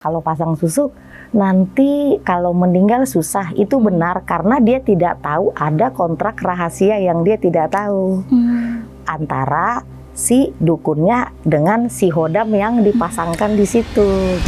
Kalau pasang susuk, nanti kalau meninggal susah, itu benar karena dia tidak tahu ada kontrak rahasia yang dia tidak tahu antara si dukunnya dengan si hodam yang dipasangkan di situ.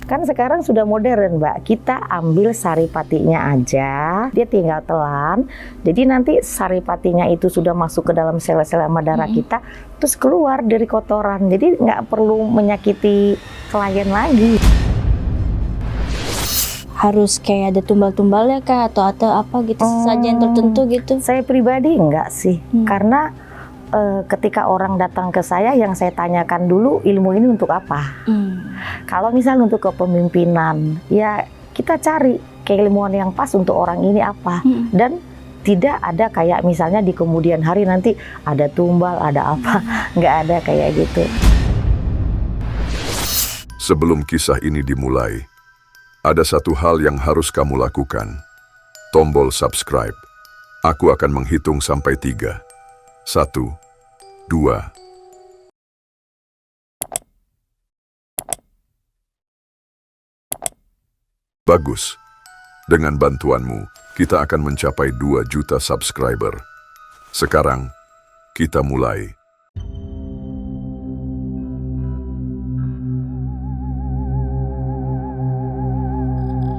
Kan sekarang sudah modern, Mbak. Kita ambil saripatinya aja, dia tinggal telan. Jadi nanti saripatinya itu sudah masuk ke dalam sel-sel darah kita, terus keluar dari kotoran. Jadi nggak perlu menyakiti klien lagi. Harus kayak ada tumbal-tumbalnya kah atau apa gitu, sajian tertentu gitu? Saya pribadi enggak sih, karena ketika orang datang ke saya, yang saya tanyakan dulu ilmu ini untuk apa. Kalau misalnya untuk kepemimpinan, ya kita cari keilmuan yang pas untuk orang ini apa. Dan tidak ada kayak misalnya di kemudian hari nanti ada tumbal, ada apa. Nggak ada kayak gitu. Sebelum kisah ini dimulai, ada satu hal yang harus kamu lakukan. Tombol subscribe. Aku akan menghitung sampai 3. 1, 2. Bagus. Dengan bantuanmu, kita akan mencapai 2 juta subscriber. Sekarang, kita mulai.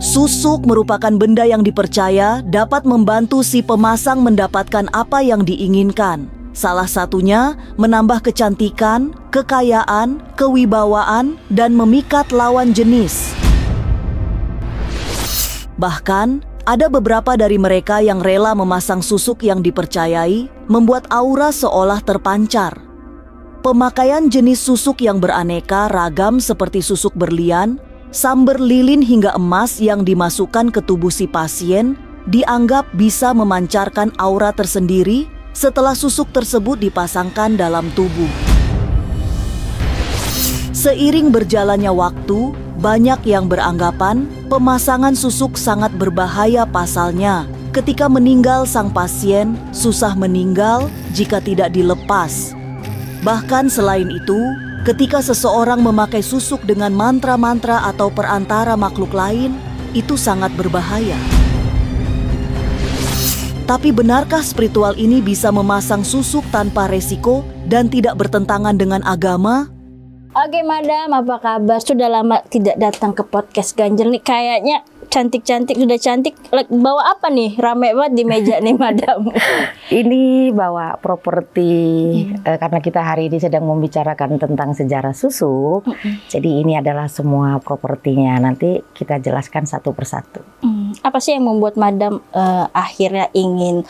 Susuk merupakan benda yang dipercaya dapat membantu si pemasang mendapatkan apa yang diinginkan. Salah satunya menambah kecantikan, kekayaan, kewibawaan, dan memikat lawan jenis. Bahkan, ada beberapa dari mereka yang rela memasang susuk yang dipercayai, membuat aura seolah terpancar. Pemakaian jenis susuk yang beraneka ragam seperti susuk berlian, samber lilin hingga emas yang dimasukkan ke tubuh si pasien dianggap bisa memancarkan aura tersendiri setelah susuk tersebut dipasangkan dalam tubuh. Seiring berjalannya waktu, banyak yang beranggapan pemasangan susuk sangat berbahaya pasalnya. Ketika meninggal sang pasien, susah meninggal jika tidak dilepas. Bahkan selain itu, ketika seseorang memakai susuk dengan mantra-mantra atau perantara makhluk lain, itu sangat berbahaya. Tapi benarkah spiritual ini bisa memasang susuk tanpa resiko dan tidak bertentangan dengan agama? Oke Madam, apa kabar? Sudah lama tidak datang ke podcast Ganjil nih. Kayaknya cantik-cantik, sudah cantik. Bawa apa nih? Rame banget di meja nih Madam. Ini bawa properti, karena kita hari ini sedang membicarakan tentang sejarah susuk. Jadi ini adalah semua propertinya. Nanti kita jelaskan satu persatu. Apa sih yang membuat Madam akhirnya ingin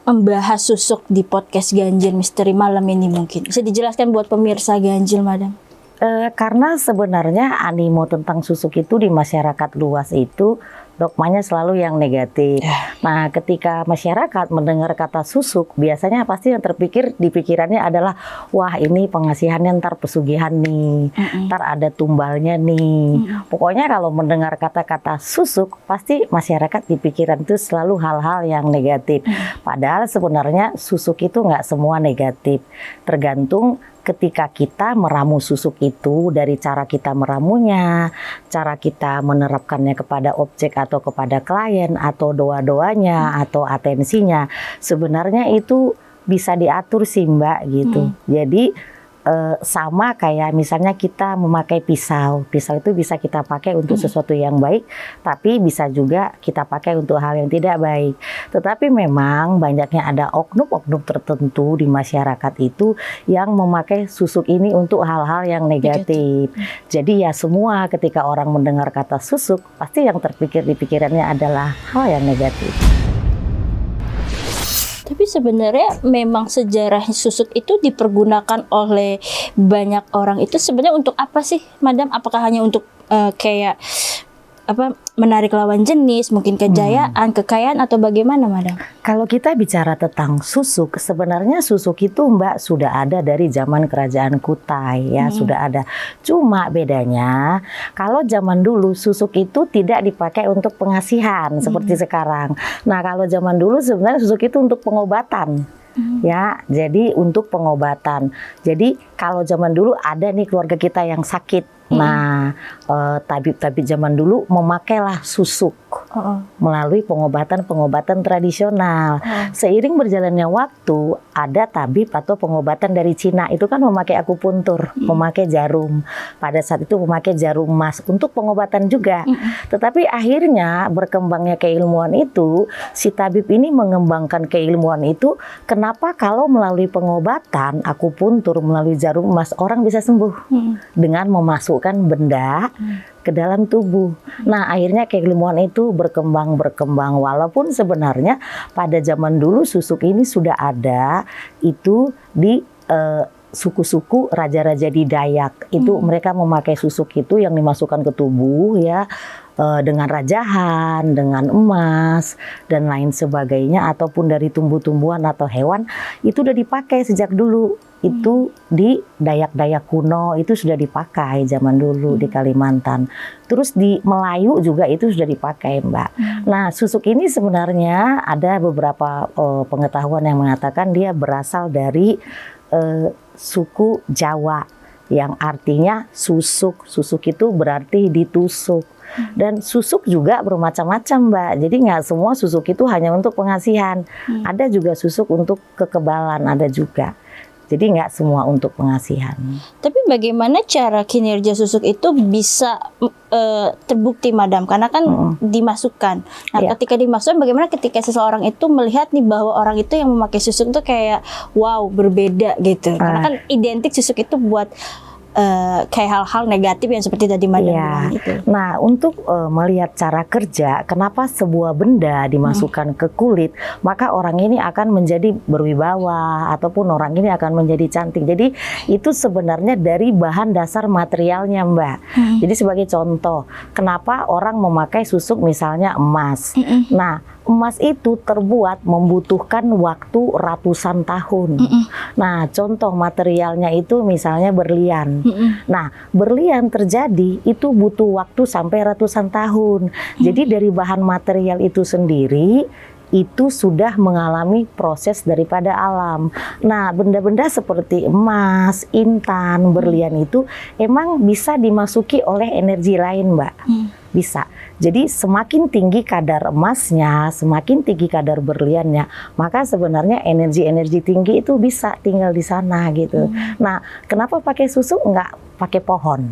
membahas susuk di podcast Ganjil Misteri Malam ini mungkin? Bisa dijelaskan buat pemirsa Ganjil, Madam? Karena sebenarnya animo tentang susuk itu di masyarakat luas itu dogmanya selalu yang negatif. Nah, ketika masyarakat mendengar kata susuk, biasanya pasti yang terpikir di pikirannya adalah, wah ini pengasihannya ntar pesugihan nih, ntar ada tumbalnya nih. Pokoknya kalau mendengar kata-kata susuk, pasti masyarakat di pikiran itu selalu hal-hal yang negatif. Padahal sebenarnya susuk itu nggak semua negatif, tergantung ketika kita meramu susuk itu, dari cara kita meramunya, cara kita menerapkannya kepada objek atau kepada klien, atau doa-doanya, atau atensinya, sebenarnya itu bisa diatur sih Mbak gitu. Jadi sama kayak misalnya kita memakai pisau. Pisau itu bisa kita pakai untuk sesuatu yang baik, tapi bisa juga kita pakai untuk hal yang tidak baik. Tetapi memang banyaknya ada oknum-oknum tertentu di masyarakat itu yang memakai susuk ini untuk hal-hal yang negatif. Jadi ya semua ketika orang mendengar kata susuk, pasti yang terpikir di pikirannya adalah hal yang negatif. Tapi sebenarnya memang sejarah susuk itu dipergunakan oleh banyak orang itu sebenarnya untuk apa sih, Madam? Apakah hanya untuk kayak apa, menarik lawan jenis, mungkin kejayaan, kekayaan, atau bagaimana, Madam? Kalau kita bicara tentang susuk, sebenarnya susuk itu Mbak sudah ada dari zaman kerajaan Kutai ya, sudah ada. Cuma bedanya kalau zaman dulu susuk itu tidak dipakai untuk pengasihan seperti sekarang. Nah, kalau zaman dulu sebenarnya susuk itu untuk pengobatan. Ya, jadi untuk pengobatan. Jadi kalau zaman dulu ada nih keluarga kita yang sakit, Nah, tabib-tabib zaman dulu memakailah susuk melalui pengobatan-pengobatan tradisional. Seiring berjalannya waktu, ada tabib atau pengobatan dari Cina itu kan memakai akupuntur, memakai jarum. Pada saat itu memakai jarum emas untuk pengobatan juga. Tetapi akhirnya berkembangnya keilmuan itu, si tabib ini mengembangkan keilmuan itu. Kenapa kalau melalui pengobatan akupuntur melalui jarum emas orang bisa sembuh dengan memasukkan benda ke dalam tubuh. Nah, akhirnya keilmuan itu berkembang walaupun sebenarnya pada zaman dulu susuk ini sudah ada itu di suku-suku raja-raja di Dayak. Itu mereka memakai susuk itu yang dimasukkan ke tubuh ya, dengan rajahan, dengan emas dan lain sebagainya, ataupun dari tumbuh-tumbuhan atau hewan itu udah dipakai sejak dulu. Itu di Dayak-Dayak kuno itu sudah dipakai zaman dulu di Kalimantan. Terus di Melayu juga itu sudah dipakai, Mbak. Nah, susuk ini sebenarnya ada beberapa pengetahuan yang mengatakan dia berasal dari suku Jawa yang artinya susuk. Susuk itu berarti ditusuk. Dan susuk juga bermacam-macam, Mbak. Jadi nggak semua susuk itu hanya untuk pengasihan. Ada juga susuk untuk kekebalan, ada juga. Jadi nggak semua untuk pengasihan. Tapi bagaimana cara kinerja susuk itu bisa terbukti, Madam? Karena kan dimasukkan. Nah, ketika dimasukkan, bagaimana ketika seseorang itu melihat nih bahwa orang itu yang memakai susuk itu kayak wow, berbeda gitu. Karena kan identik susuk itu buat kayak hal-hal negatif yang seperti tadi Madam bilang itu. Nah, untuk melihat cara kerja, kenapa sebuah benda dimasukkan ke kulit, maka orang ini akan menjadi berwibawa ataupun orang ini akan menjadi cantik. Jadi itu sebenarnya dari bahan dasar materialnya, Mbak. Jadi sebagai contoh, kenapa orang memakai susuk misalnya emas. Nah, emas itu terbuat membutuhkan waktu ratusan tahun. Nah, contoh materialnya itu misalnya berlian. Nah, berlian terjadi itu butuh waktu sampai ratusan tahun. Jadi dari bahan material itu sendiri itu sudah mengalami proses daripada alam. Nah, benda-benda seperti emas, intan, berlian itu emang bisa dimasuki oleh energi lain, Mbak. Bisa. Jadi semakin tinggi kadar emasnya, semakin tinggi kadar berliannya, maka sebenarnya energi-energi tinggi itu bisa tinggal di sana gitu. Nah, kenapa pakai susuk nggak pakai pohon?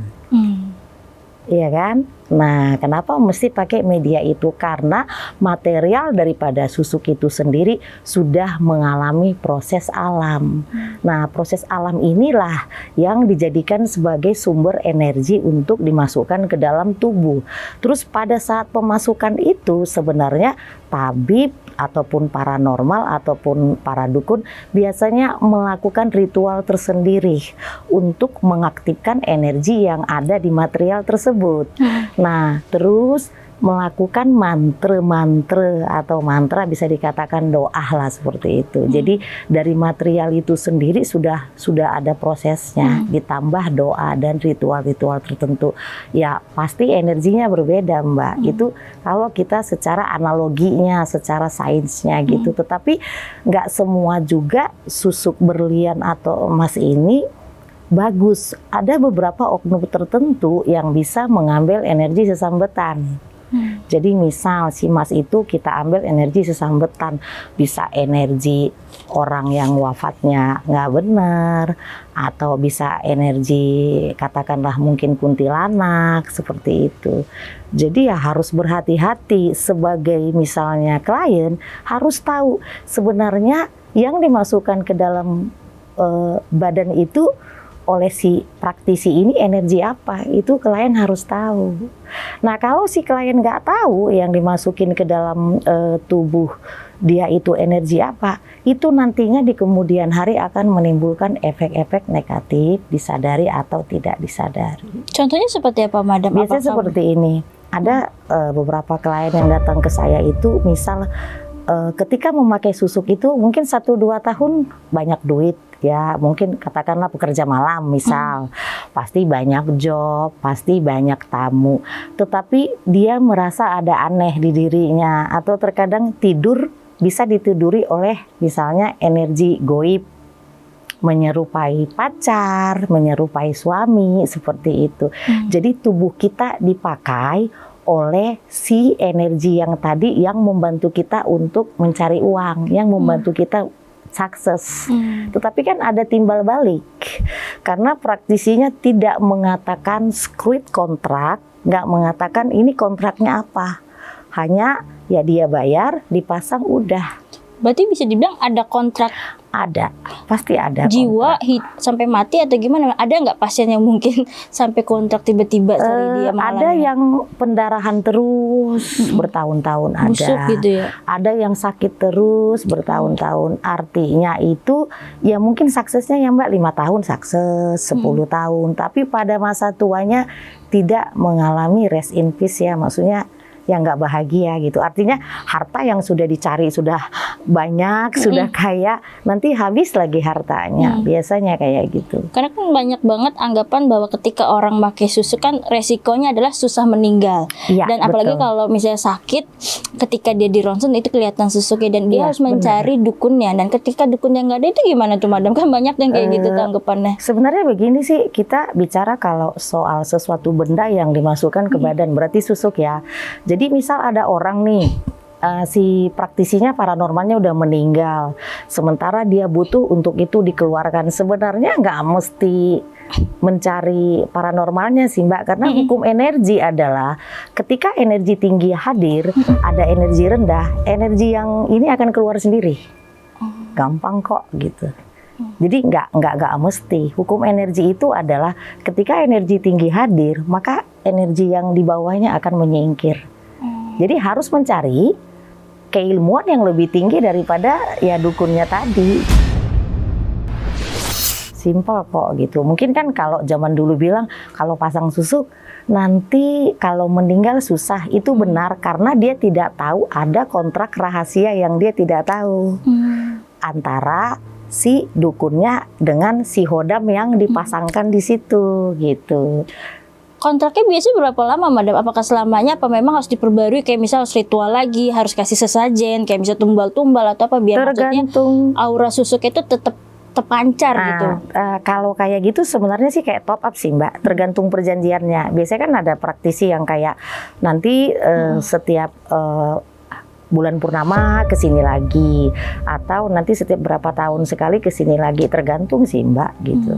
Iya kan? Nah, kenapa mesti pakai media itu? Karena material daripada susuk itu sendiri sudah mengalami proses alam. Nah, proses alam inilah yang dijadikan sebagai sumber energi untuk dimasukkan ke dalam tubuh. Terus pada saat pemasukan itu sebenarnya tabib ataupun paranormal ataupun para dukun biasanya melakukan ritual tersendiri untuk mengaktifkan energi yang ada di material tersebut. Nah, terus melakukan mantra-mantra atau mantra, bisa dikatakan doa lah seperti itu. Jadi dari material itu sendiri sudah ada prosesnya, ditambah doa dan ritual-ritual tertentu. Ya pasti energinya berbeda, Mbak. Itu kalau kita secara analoginya, secara sainsnya gitu. Tetapi nggak semua juga susuk berlian atau emas ini bagus. Ada beberapa oknum tertentu yang bisa mengambil energi sesambetan. Jadi misal si emas itu kita ambil energi sesambetan, bisa energi orang yang wafatnya nggak benar, atau bisa energi katakanlah mungkin kuntilanak seperti itu. Jadi ya harus berhati-hati sebagai misalnya klien, harus tahu sebenarnya yang dimasukkan ke dalam badan itu oleh si praktisi ini energi apa, itu klien harus tahu. Nah, kalau si klien nggak tahu yang dimasukin ke dalam tubuh dia itu energi apa, itu nantinya di kemudian hari akan menimbulkan efek-efek negatif, disadari atau tidak disadari. Contohnya seperti apa, Madam? Biasanya seperti ini. Ada beberapa klien yang datang ke saya itu misal ketika memakai susuk itu mungkin 1-2 tahun banyak duit. Ya mungkin katakanlah pekerja malam misal, pasti banyak job, pasti banyak tamu, tetapi dia merasa ada aneh di dirinya, atau terkadang tidur bisa ditiduri oleh misalnya energi goib menyerupai pacar, menyerupai suami, seperti itu. Jadi tubuh kita dipakai oleh si energi yang tadi yang membantu kita untuk mencari uang, yang membantu kita sukses. Tetapi kan ada timbal balik, karena praktisinya tidak mengatakan script kontrak, nggak mengatakan ini kontraknya apa, hanya ya dia bayar, dipasang, udah. Berarti bisa dibilang ada kontrak Ada, pasti ada jiwa kontrak. sampai mati atau gimana? Ada nggak pasien yang mungkin sampai kontrak tiba-tiba sorry dia Ada mengalami yang pendarahan terus bertahun-tahun, busuk ada. gitu ya? Ada yang sakit terus bertahun-tahun. Artinya itu ya mungkin suksesnya ya Mbak 5 tahun sukses, 10 tahun. Tapi pada masa tuanya tidak mengalami rest in peace ya. Maksudnya yang nggak bahagia gitu. Artinya harta yang sudah dicari sudah banyak, sudah kaya, nanti habis lagi hartanya. Biasanya kayak gitu. Karena kan banyak banget anggapan bahwa ketika orang pakai susuk kan resikonya adalah susah meninggal. Iya, Dan apalagi betul. kalau misalnya sakit, ketika dia di ronsen itu kelihatan susuknya dan dia Iya, harus mencari dukunnya. Dan ketika dukunnya nggak ada itu gimana tuh Madam? Kan banyak yang kayak gitu tanggapannya. Sebenarnya begini sih, kita bicara kalau soal sesuatu benda yang dimasukkan ke badan, berarti susuk ya. Jadi misal ada orang nih, si praktisinya paranormalnya udah meninggal, sementara dia butuh untuk itu dikeluarkan. Sebenarnya nggak mesti mencari paranormalnya sih Mbak, karena hukum energi adalah ketika energi tinggi hadir, ada energi rendah, energi yang ini akan keluar sendiri. Gampang kok gitu. Jadi nggak mesti. Hukum energi itu adalah ketika energi tinggi hadir, maka energi yang di bawahnya akan menyingkir. Jadi harus mencari keilmuan yang lebih tinggi daripada ya dukunnya tadi. Simpel kok gitu. Mungkin kan kalau zaman dulu bilang kalau pasang susuk nanti kalau meninggal susah, itu benar karena dia tidak tahu ada kontrak rahasia yang dia tidak tahu antara si dukunnya dengan si hodam yang dipasangkan di situ gitu. Kontraknya biasanya berapa lama Madam? Apakah selamanya apa memang harus diperbarui kayak misal harus ritual lagi, harus kasih sesajen, kayak misal tumbal-tumbal atau apa biar maksudnya Tergantung. aura susuk itu tetap terpancar gitu. Kalau kayak gitu sebenarnya sih kayak top up sih Mbak, tergantung perjanjiannya. Biasanya kan ada praktisi yang kayak nanti setiap bulan purnama kesini lagi, atau nanti setiap berapa tahun sekali kesini lagi, tergantung sih Mbak gitu.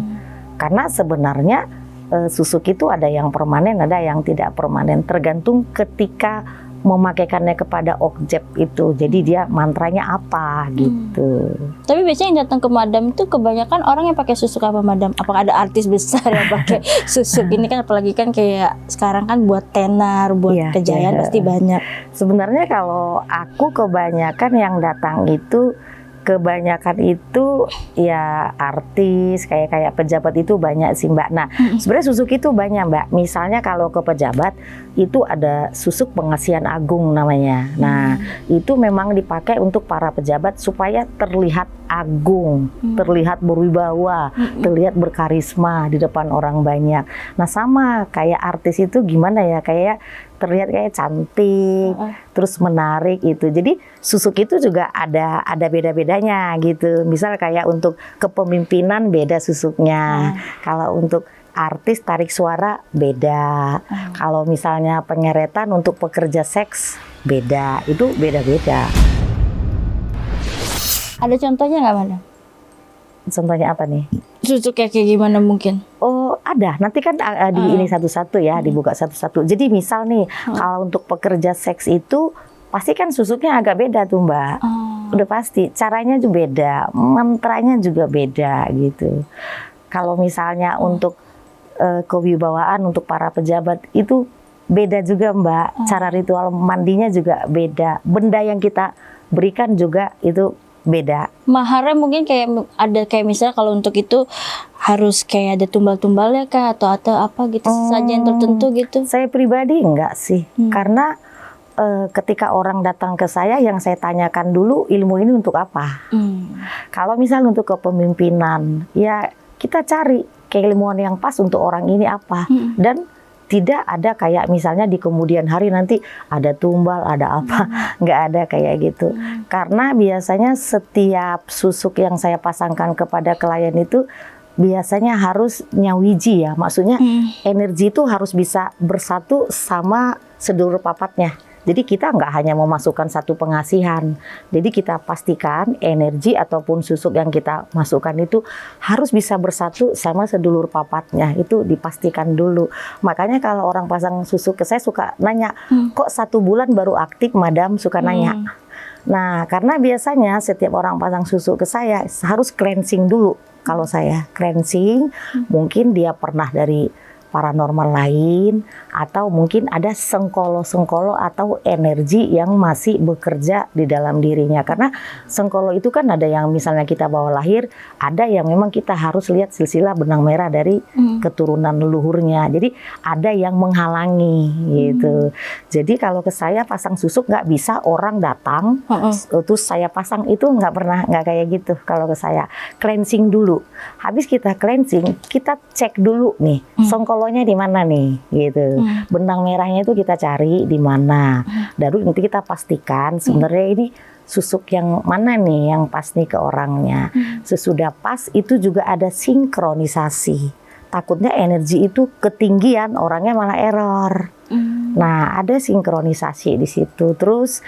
Karena sebenarnya susuk itu ada yang permanen, ada yang tidak permanen, tergantung ketika memakaikannya kepada objek itu. Jadi dia mantranya apa gitu. Tapi biasanya yang datang ke Madam itu kebanyakan orang yang pakai susuk apa Madam? Apakah ada artis besar yang pakai susuk? Ini kan apalagi kan kayak sekarang kan buat tenar, buat Iya, kejayaan iya. pasti banyak. Sebenarnya kalau aku kebanyakan yang datang itu ya artis, kayak pejabat itu banyak sih Mbak. Nah, sebenarnya susuk itu banyak Mbak. Misalnya kalau ke pejabat itu ada susuk pengasihan agung namanya. Nah, itu memang dipakai untuk para pejabat supaya terlihat agung, terlihat berwibawa, terlihat berkarisma di depan orang banyak. Nah, sama kayak artis itu gimana ya, kayak terlihat kayak cantik, terus menarik itu. Jadi susuk itu juga ada beda-bedanya gitu. Misal kayak untuk kepemimpinan beda susuknya. Kalau untuk artis tarik suara beda. Kalau misalnya pengeretan untuk pekerja seks beda. Itu beda-beda. Ada contohnya nggak Madam? Contohnya apa nih? Susuk kayak gimana mungkin? Oh ada, nanti kan di ini satu-satu ya, dibuka satu-satu. Jadi misal nih, kalau untuk pekerja seks itu pasti kan susuknya agak beda tuh Mbak. Udah pasti, caranya juga beda, mantranya juga beda gitu. Kalau misalnya untuk kewibawaan untuk para pejabat itu beda juga Mbak. Cara ritual mandinya juga beda. Benda yang kita berikan juga itu beda. Maharnya mungkin kayak ada kayak misalnya kalau untuk itu harus kayak ada tumbal-tumbalnya kah atau apa gitu, sesajen tertentu gitu. Saya pribadi enggak sih, karena ketika orang datang ke saya yang saya tanyakan dulu ilmu ini untuk apa. Kalau misalnya untuk kepemimpinan, ya kita cari keilmuan yang pas untuk orang ini apa. Dan tidak ada kayak misalnya di kemudian hari nanti ada tumbal, ada apa, nggak ada kayak gitu. Karena biasanya setiap susuk yang saya pasangkan kepada klien itu biasanya harus nyawiji ya, maksudnya energi itu harus bisa bersatu sama sedulur papatnya. Jadi kita nggak hanya memasukkan satu pengasihan, jadi kita pastikan energi ataupun susuk yang kita masukkan itu harus bisa bersatu sama sedulur papatnya, itu dipastikan dulu. Makanya kalau orang pasang susuk ke saya suka nanya, kok 1 bulan baru aktif madam, suka nanya. Nah karena biasanya setiap orang pasang susuk ke saya harus cleansing dulu. Kalau saya cleansing, mungkin dia pernah dari paranormal lain, atau mungkin ada sengkolo-sengkolo atau energi yang masih bekerja di dalam dirinya. Karena sengkolo itu kan ada yang misalnya kita bawa lahir, ada yang memang kita harus lihat silsilah benang merah dari keturunan leluhurnya. Jadi ada yang menghalangi gitu. Jadi kalau ke saya pasang susuk nggak bisa orang datang terus saya pasang, itu nggak pernah, nggak kayak gitu. Kalau ke saya cleansing dulu. Habis kita cleansing, kita cek dulu nih sengkolonya di mana nih gitu. Benang merahnya itu kita cari di mana. Lalu nanti kita pastikan sebenarnya ini susuk yang mana nih yang pas nih ke orangnya. Sesudah pas itu juga ada sinkronisasi. Takutnya energi itu ketinggian, orangnya malah error. Nah, ada sinkronisasi di situ. Terus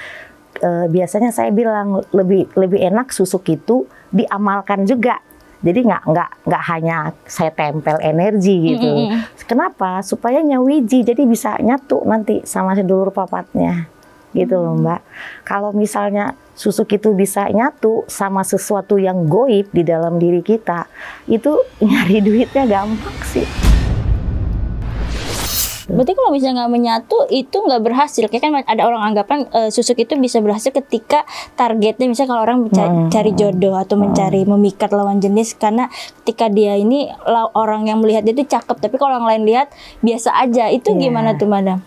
biasanya saya bilang lebih enak susuk itu diamalkan juga. Jadi nggak hanya saya tempel energi gitu. Kenapa? Supaya nyawiji, jadi bisa nyatu nanti sama sedulur papatnya. Gitu loh Mbak. Kalau misalnya susuk itu bisa nyatu sama sesuatu yang goib di dalam diri kita, itu nyari duitnya gampang sih. Berarti kalau misalnya nggak menyatu itu nggak berhasil. Kayak kan ada orang anggapan susuk itu bisa berhasil ketika targetnya misalnya kalau orang cari jodoh atau mencari memikat lawan jenis, karena ketika dia ini orang yang melihat dia itu cakep, tapi kalau orang lain lihat biasa aja. Itu gimana tuh madam?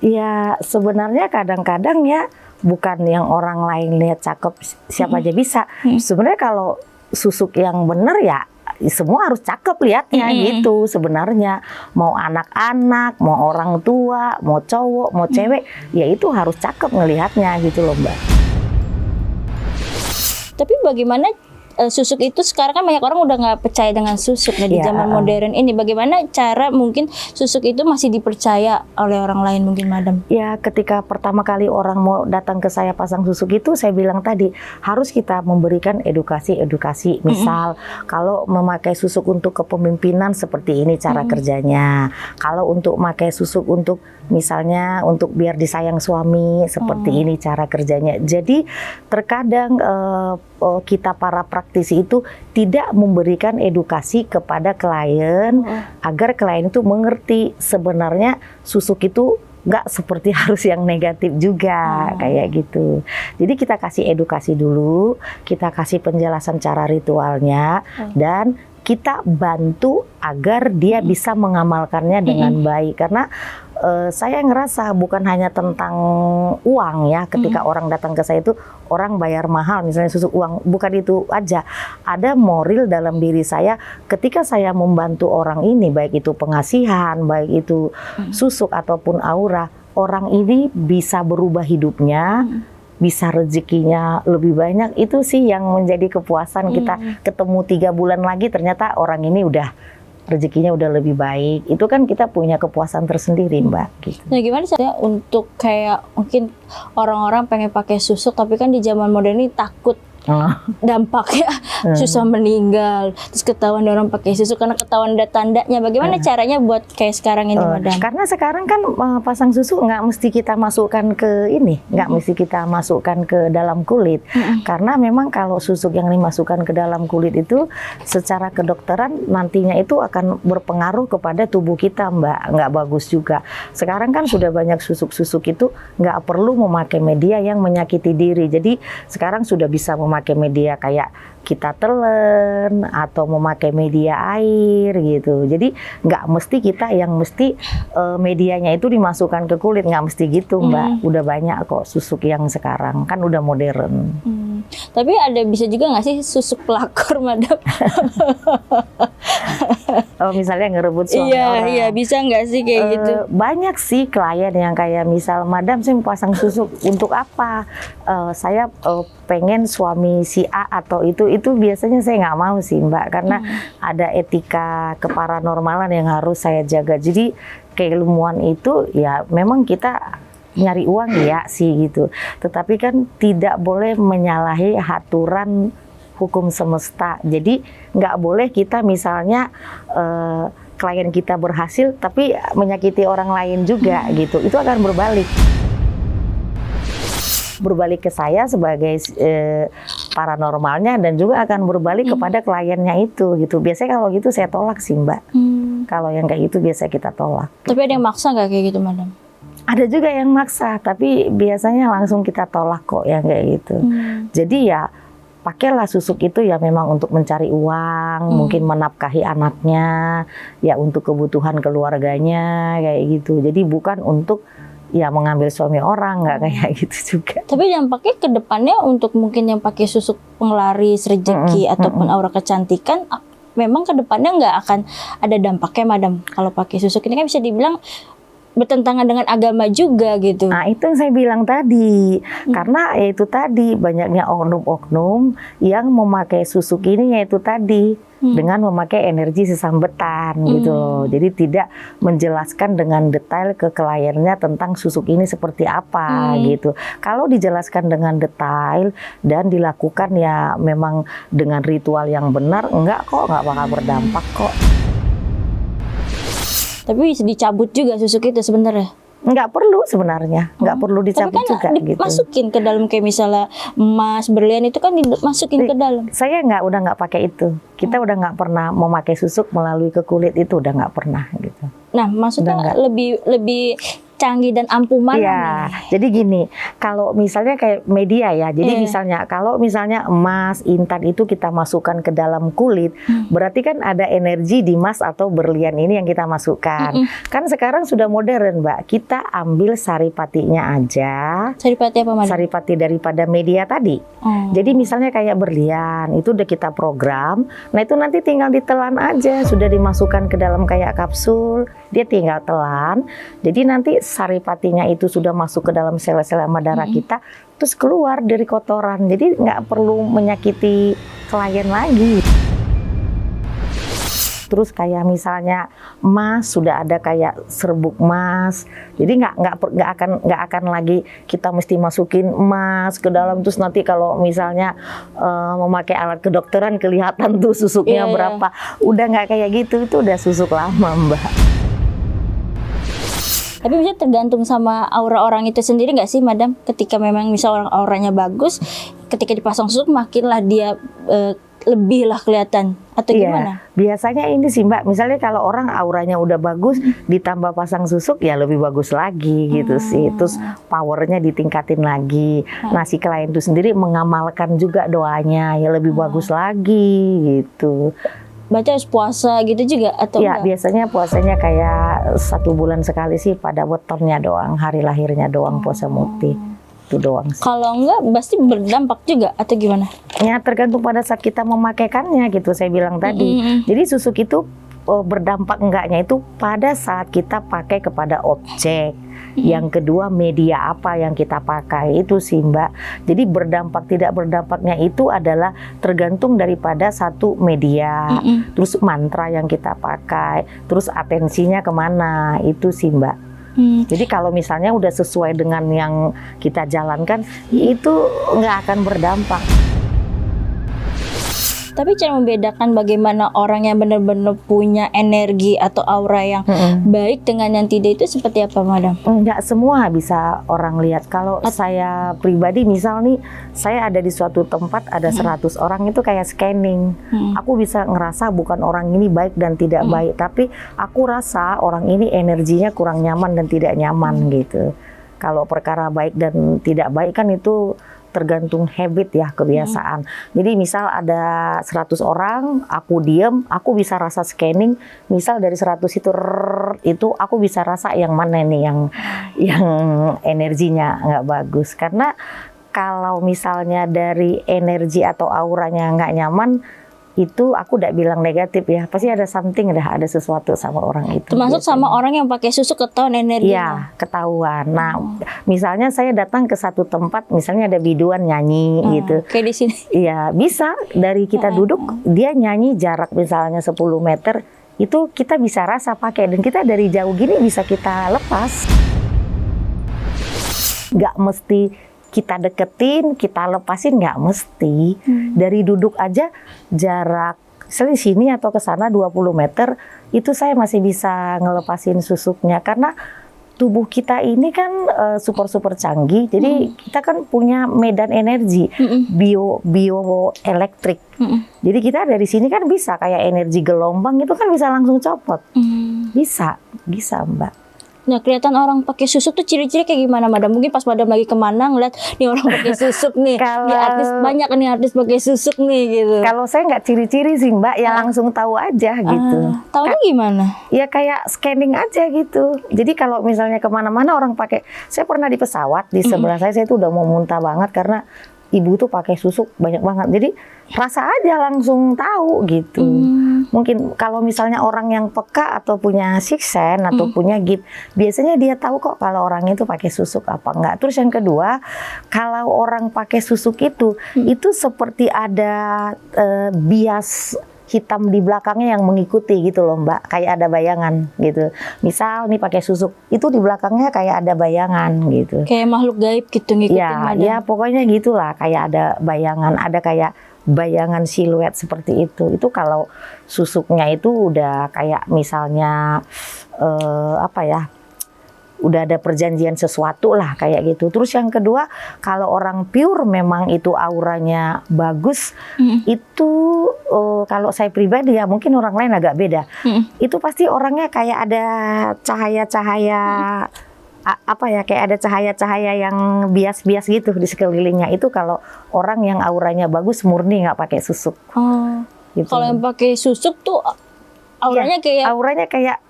Ya sebenarnya kadang-kadang ya bukan yang orang lain lihat cakep siapa aja bisa. Sebenarnya kalau susuk yang benar ya semua harus cakep lihatnya gitu sebenarnya. Mau anak-anak, mau orang tua, mau cowok, mau cewek, ya itu harus cakep ngelihatnya gitu loh Mbak. Tapi bagaimana susuk itu sekarang kan banyak orang udah nggak percaya dengan susuk di zaman modern ini. Bagaimana cara mungkin susuk itu masih dipercaya oleh orang lain mungkin madam? Ya ketika pertama kali orang mau datang ke saya pasang susuk itu saya bilang tadi harus kita memberikan edukasi. Misal kalau memakai susuk untuk kepemimpinan seperti ini cara kerjanya. Kalau untuk memakai susuk untuk misalnya untuk biar disayang suami seperti ini cara kerjanya. Jadi terkadang kita para praktisi itu tidak memberikan edukasi kepada klien agar klien itu mengerti sebenarnya susuk itu nggak seperti harus yang negatif juga kayak gitu. Jadi kita kasih edukasi dulu, kita kasih penjelasan cara ritualnya dan kita bantu agar dia bisa mengamalkannya dengan baik. Karena saya ngerasa bukan hanya tentang uang ya, ketika orang datang ke saya itu orang bayar mahal misalnya susuk uang, bukan itu aja. Ada moral dalam diri saya ketika saya membantu orang ini, baik itu pengasihan, baik itu susuk ataupun aura, orang ini bisa berubah hidupnya, bisa rezekinya lebih banyak. Itu sih yang menjadi kepuasan kita ketemu 3 bulan lagi ternyata orang ini udah rezekinya udah lebih baik. Itu kan kita punya kepuasan tersendiri Mbak gitu. Nah gimana caranya untuk kayak mungkin orang-orang pengen pakai susuk tapi kan di zaman modern ini takut dampaknya susah meninggal, terus ketahuan orang pakai susuk karena ketahuan ada tandanya. Bagaimana caranya buat kayak sekarang ini madam? Karena sekarang kan pasang susuk nggak mesti kita masukkan ke ini, nggak mesti kita masukkan ke dalam kulit. Karena memang kalau susuk yang dimasukkan ke dalam kulit itu secara kedokteran nantinya itu akan berpengaruh kepada tubuh kita Mbak, nggak bagus juga. Sekarang kan sudah banyak susuk-susuk itu nggak perlu memakai media yang menyakiti diri. Jadi sekarang sudah bisa memakai media kayak kita telan atau memakai media air gitu. Jadi nggak mesti kita yang mesti medianya itu dimasukkan ke kulit, nggak mesti gitu Mbak. Udah banyak kok susuk yang sekarang kan udah modern. Tapi ada bisa juga nggak sih susuk pelakor madam? Oh, misalnya ngerebut suami Iya, orang. iya, bisa nggak sih kayak gitu? Banyak sih klien yang kayak misal, Madam saya mau pasang susuk untuk apa? Saya pengen suami si A atau itu biasanya saya nggak mau sih Mbak, karena ada etika keparanormalan yang harus saya jaga. Jadi keilmuan itu ya memang kita nyari uang ya sih gitu, tetapi kan tidak boleh menyalahi aturan hukum semesta. Jadi nggak boleh kita misalnya klien kita berhasil tapi menyakiti orang lain juga gitu. Itu akan berbalik ke saya sebagai paranormalnya, dan juga akan berbalik kepada kliennya itu gitu. Biasanya kalau gitu saya tolak sih Mbak. Kalau yang kayak gitu biasa kita tolak. Tapi ada yang maksa nggak kayak gitu, Madam? Ada juga yang maksa, tapi biasanya langsung kita tolak kok yang kayak gitu. Jadi ya pakailah susuk itu ya memang untuk mencari uang, mungkin menafkahi anaknya, ya untuk kebutuhan keluarganya kayak gitu. Jadi bukan untuk ya mengambil suami orang, nggak kayak gitu juga. Tapi dampaknya ke depannya untuk mungkin yang pakai susuk penglaris rezeki ataupun aura kecantikan, memang ke depannya nggak akan ada dampaknya, Madam. Kalau pakai susuk ini kan bisa dibilang bertentangan dengan agama juga gitu. Nah itu yang saya bilang tadi, karena yaitu tadi banyaknya oknum-oknum yang memakai susuk ini yaitu tadi dengan memakai energi sesambetan gitu loh. Jadi tidak menjelaskan dengan detail ke kliennya tentang susuk ini seperti apa gitu. Kalau dijelaskan dengan detail dan dilakukan ya memang dengan ritual yang benar, nggak bakal berdampak kok. Tapi bisa dicabut juga susuk itu sebenarnya. Nggak perlu sebenarnya, nggak perlu dicabut Tapi kan juga gitu. dimasukin ke dalam kayak misalnya emas, berlian itu kan dimasukin ke dalam. Saya udah nggak pakai itu. Kita udah nggak pernah memakai susuk melalui ke kulit, itu udah nggak pernah gitu. Nah, maksudnya lebih canggih dan ampuh mana Iya, nih? jadi gini, kalau misalnya kayak media ya, jadi misalnya kalau misalnya emas, intan itu kita masukkan ke dalam kulit, berarti kan ada energi di emas atau berlian ini yang kita masukkan. Kan sekarang sudah modern Mbak, kita ambil saripatinya aja. Saripati apa, Madam? Saripati daripada media tadi. Jadi misalnya kayak berlian, itu udah kita program, nah itu nanti tinggal ditelan aja, sudah dimasukkan ke dalam kayak kapsul, dia tinggal telan, jadi nanti saripatinya itu sudah masuk ke dalam sel-sel darah kita, terus keluar dari kotoran, jadi nggak perlu menyakiti klien lagi. Terus kayak misalnya emas, sudah ada kayak serbuk emas, jadi nggak akan lagi kita mesti masukin emas ke dalam, terus nanti kalau misalnya memakai alat kedokteran kelihatan tuh susuknya berapa, udah nggak kayak gitu, itu udah susuk lama Mbak. Tapi bisa tergantung sama aura orang itu sendiri nggak sih, Madam? Ketika memang misal orang auranya bagus, ketika dipasang susuk makinlah dia lebih lah kelihatan, atau gimana? Biasanya ini sih Mbak, misalnya kalau orang auranya udah bagus, ditambah pasang susuk ya lebih bagus lagi gitu sih. Terus powernya ditingkatin lagi. Nah si klien itu sendiri mengamalkan juga doanya ya lebih bagus lagi gitu. Baca harus puasa gitu juga atau enggak? Biasanya puasanya kayak 1 bulan sekali sih, pada wetonnya doang, hari lahirnya doang puasa mukti. Itu doang sih. Kalau enggak pasti berdampak juga atau gimana? Ya tergantung pada saat kita memakaikannya gitu, saya bilang tadi. Jadi susuk itu berdampak enggaknya itu pada saat kita pakai kepada objek. Yang kedua media apa yang kita pakai itu sih Mbak. Jadi berdampak tidak berdampaknya itu adalah tergantung daripada satu media, terus mantra yang kita pakai, terus atensinya kemana, itu sih Mbak. Jadi kalau misalnya udah sesuai dengan yang kita jalankan, itu nggak akan berdampak. Tapi cara membedakan bagaimana orang yang benar-benar punya energi atau aura yang baik dengan yang tidak itu seperti apa, Madam? Enggak semua bisa orang lihat. Kalau saya pribadi misal nih, saya ada di suatu tempat ada 100 orang itu kayak scanning. Aku bisa ngerasa bukan orang ini baik dan tidak baik, tapi aku rasa orang ini energinya kurang nyaman dan tidak nyaman gitu. Kalau perkara baik dan tidak baik kan itu tergantung habit ya, kebiasaan. Jadi misal ada 100 orang, aku diem, aku bisa rasa scanning, misal dari 100 itu aku bisa rasa yang mana nih yang energinya nggak bagus. Karena kalau misalnya dari energi atau auranya nggak nyaman, itu aku udah bilang negatif ya, pasti ada something, ada sesuatu sama orang itu. Termasuk sama orang yang pakai susuk ketahuan energinya. Iya, ketahuan. Nah, misalnya saya datang ke satu tempat, misalnya ada biduan nyanyi gitu. Kayak di sini. Iya, bisa dari kita duduk, dia nyanyi jarak misalnya 10 meter, itu kita bisa rasa pakai, dan kita dari jauh gini bisa kita lepas. Nggak mesti kita deketin, kita lepasin, nggak mesti. Dari duduk aja jarak misalnya sini atau ke sana 20 meter, itu saya masih bisa ngelepasin susuknya. Karena tubuh kita ini kan super canggih, jadi kita kan punya medan energi, bioelektrik. Jadi kita dari sini kan bisa kayak energi gelombang itu kan bisa langsung copot. Bisa Mbak. Nah, kelihatan orang pakai susuk tuh ciri-ciri kayak gimana, Madam? Mungkin pas Madam lagi kemana ngeliat nih orang pakai susuk nih. Kalau- Nih artis banyak nih artis pakai susuk nih gitu. Kalau saya nggak ciri-ciri sih Mbak, ya langsung tahu aja gitu. Taunya gimana? Ya kayak scanning aja gitu. Jadi kalau misalnya kemana-mana orang pakai, saya pernah di pesawat di sebelah saya tuh udah mau muntah banget karena ibu tuh pakai susuk banyak banget. Jadi rasa aja langsung tahu gitu. Mungkin kalau misalnya orang yang peka atau punya sixth sense atau punya gift, biasanya dia tahu kok kalau orang itu pakai susuk apa enggak. Terus yang kedua, kalau orang pakai susuk itu seperti ada bias hitam di belakangnya yang mengikuti gitu loh Mbak, kayak ada bayangan gitu. Misal nih pakai susuk, itu di belakangnya kayak ada bayangan gitu. Kayak makhluk gaib gitu ngikutin Madam. Ya pokoknya gitulah, kayak ada bayangan, ada kayak bayangan siluet seperti itu. Itu kalau susuknya itu udah kayak misalnya udah ada perjanjian sesuatu lah kayak gitu. Terus yang kedua, kalau orang pure memang itu auranya bagus, itu kalau saya pribadi ya, mungkin orang lain agak beda. Itu pasti orangnya kayak ada cahaya-cahaya kayak ada cahaya-cahaya yang bias-bias gitu di sekelilingnya. Itu kalau orang yang auranya bagus murni nggak pakai susuk. Gitu. Kalau yang pakai susuk tuh auranya kayak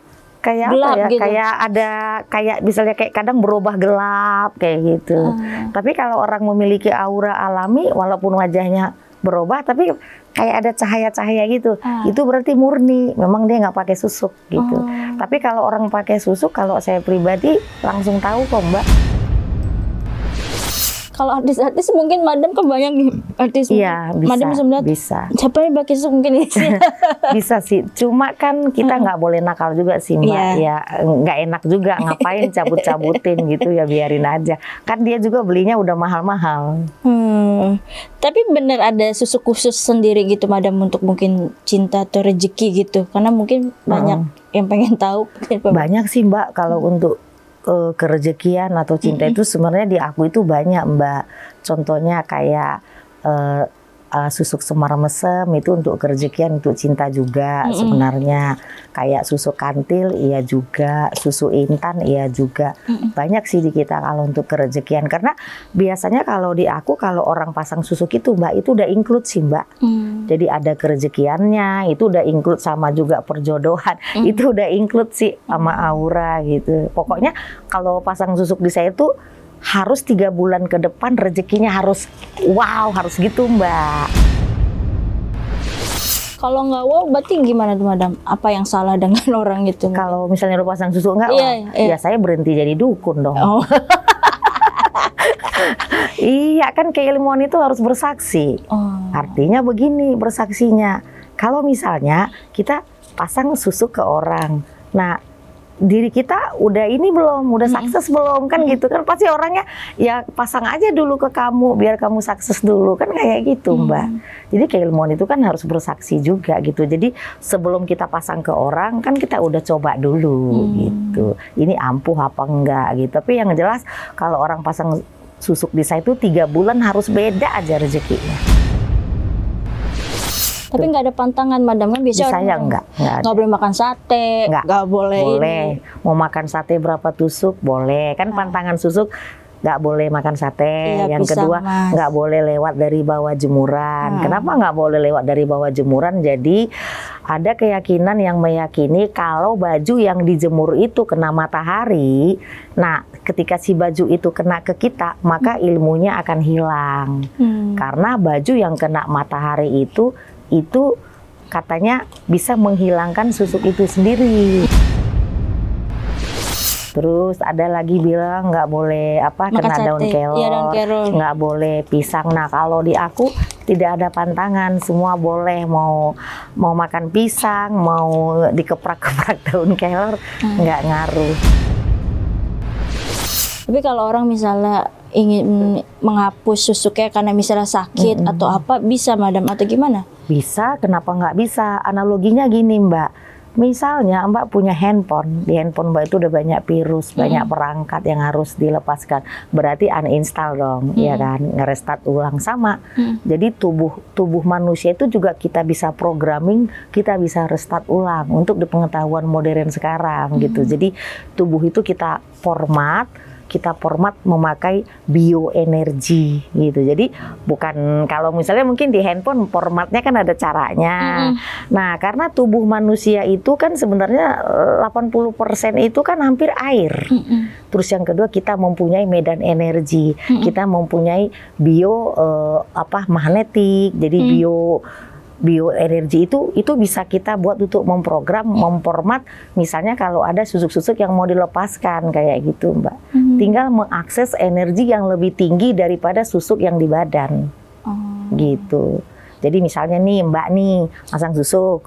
gelap apa ya? gitu. Kayak ada kayak misalnya kayak kadang berubah gelap kayak gitu. Tapi kalau orang memiliki aura alami walaupun wajahnya berubah tapi kayak ada cahaya-cahaya gitu. Itu berarti murni, memang dia nggak pakai susuk gitu. Tapi kalau orang pakai susuk, kalau saya pribadi langsung tahu kok Mbak. Kalau artis-artis mungkin Madam kebanyak nih artis. Iya, Madam bisa melihat siapa yang pakai susuk mungkin ini. Bisa sih, cuma kan kita nggak boleh nakal juga sih Mbak. Ya nggak enak juga ngapain cabut-cabutin gitu, ya biarin aja. Kan dia juga belinya udah mahal-mahal. Tapi bener ada susuk khusus sendiri gitu Madam untuk mungkin cinta atau rezeki gitu, karena mungkin banyak yang pengen tahu. Banyak sih Mbak kalau untuk kerejekian atau cinta itu sebenarnya di aku itu banyak Mbak. Contohnya kayak susuk semar mesem itu untuk kerejekian, untuk cinta juga sebenarnya. Kayak susuk kantil iya juga, susu intan iya juga. Banyak sih di kita kalau untuk kerejekian, karena biasanya kalau di aku kalau orang pasang susuk itu Mbak, itu udah include sih Mbak. Jadi ada kerejekiannya, itu udah include sama juga perjodohan, itu udah include sih sama aura gitu. Pokoknya kalau pasang susuk di saya itu harus 3 bulan ke depan rezekinya harus wow, harus gitu Mbak. Kalau nggak wow berarti gimana tuh Madam? Apa yang salah dengan orang itu? Kalau misalnya lu pasang susuk nggak, ya saya berhenti jadi dukun dong. Iya kan, keilmuan itu harus bersaksi. Artinya begini bersaksinya. Kalau misalnya kita pasang susuk ke orang, nah diri kita udah ini belum, udah sukses belum kan gitu kan, pasti orangnya ya pasang aja dulu ke kamu biar kamu sukses dulu kan kayak gitu Mbak. Jadi keilmuan itu kan harus bersaksi juga gitu. Jadi sebelum kita pasang ke orang kan kita udah coba dulu gitu. Ini ampuh apa enggak gitu. Tapi yang jelas kalau orang pasang susuk di saya itu 3 bulan harus beda aja rezekinya. Tapi nggak ada pantangan Madam kan biasanya saya nggak boleh makan sate, nggak boleh. Mau makan sate berapa tusuk boleh kan, pantangan susuk nggak boleh makan sate. Yang kedua nggak boleh lewat dari bawah jemuran. Kenapa nggak boleh lewat dari bawah jemuran? Jadi ada keyakinan yang meyakini kalau baju yang dijemur itu kena matahari, nah ketika si baju itu kena ke kita maka ilmunya akan hilang. Karena baju yang kena matahari itu katanya bisa menghilangkan susuk itu sendiri. Terus ada lagi bilang nggak boleh Makan kena daun sate. kelor, Iya, daun kelor. nggak boleh pisang. Nah kalau di aku tidak ada pantangan, semua boleh, mau makan pisang, mau dikeprak-keprak daun kelor, nggak ngaruh. Tapi kalau orang misalnya ingin menghapus susuknya karena misalnya sakit atau apa, bisa Madam atau gimana? Bisa, kenapa nggak bisa? Analoginya gini Mbak, misalnya Mbak punya handphone, di handphone Mbak itu udah banyak virus, banyak perangkat yang harus dilepaskan. Berarti uninstall dong, ya kan? Ngerestart ulang sama. Jadi tubuh manusia itu juga kita bisa programming, kita bisa restart ulang untuk di pengetahuan modern sekarang gitu. Jadi tubuh itu kita format memakai bioenergi gitu. Jadi bukan kalau misalnya mungkin di handphone formatnya kan ada caranya. Nah, karena tubuh manusia itu kan sebenarnya 80% itu kan hampir air. Terus yang kedua kita mempunyai medan energi. Kita mempunyai magnetik. Jadi bioenergi itu bisa kita buat untuk memformat misalnya kalau ada susuk-susuk yang mau dilepaskan kayak gitu Mbak. Tinggal mengakses energi yang lebih tinggi daripada susuk yang di badan. Gitu. Jadi misalnya nih Mbak nih masang susuk.